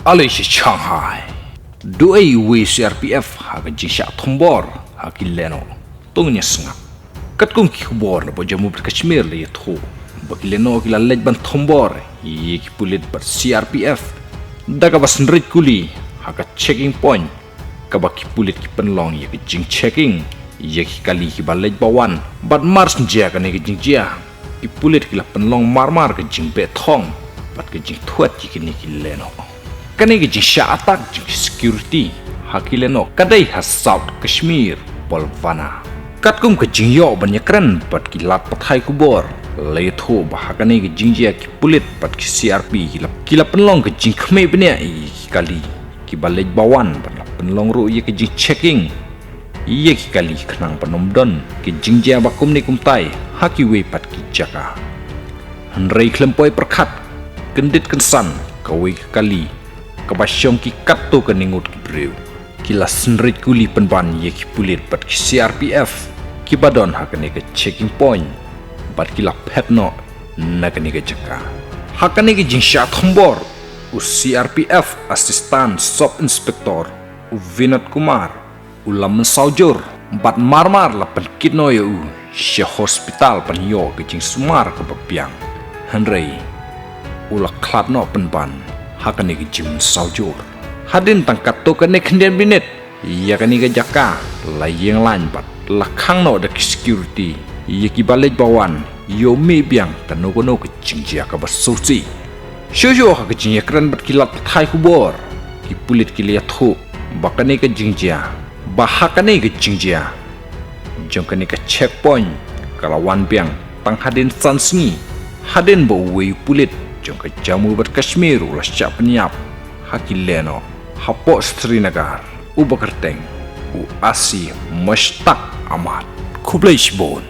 Alice Shanghai. Doei uwei crpf haka jing shah thombor haki leno tongnya sengak. Kat kong kibor na jamu berkashmir le yatho. Bagi leno kila lejban thombor ye ki pulit ber crpf. Daga bas nrit kuli haka checking point. Kabaki pulit ki penlong ye ki jing checking. Ye ki kali ki balej bawan. Bat mars njia ka ne ki jing jia. Ki pulit kila penlong marmar ke jing betong. Bat ke jing tuat ki kini ki leno. Kani ke jing shah atak jing security hakileno kadai has South Kashmir polvana katkum ke jing yo banyakran pat kilat pathai kubor leitho bahakani ke jing jia ki pulit pat ki crp kila penlong ke jing khme benya kali ki balej bawan pat penlong ru ye ke jing checking ye ki kali khnang panomdon ke jing jia bakum ni kumtai haki we pat ki jaka hanrei klempoi perkhat kendit kensan kawe kali kabasyong ki katto ke ningut ki brew kila senrit kuli penban ye ki pulit pat ki crpf ki badon hakane ke checking point bat kila petno nakane ke jaka hakane ke jing shah thombor u crpf assistant sub inspector u vinod kumar ulam saujur bat marmar la pen kitno ye u she hospital pan yo ke jing sumar ke bapiang hanrei ula klatno penban hakane ke jim saujur hadin tangkat to kane khnden binet ya kane ke jaka layeng lan bat lakhang no de security ye ki balej bawan yo me biang tanogono ke jingjia ka basosi shosho ha ke jing ekran bat kilat thai kubor ki pulit ki liat thu bakane ke jingjia bahakane ke jingjia jongkane ke checkpoint kalawan biang tang hadin sansni hadin bo we pulit jongka jamu ber Kashmir ulas cap penyap hakileno hapo Srinagar u bakarteng u asi mustaq amat kublaish bon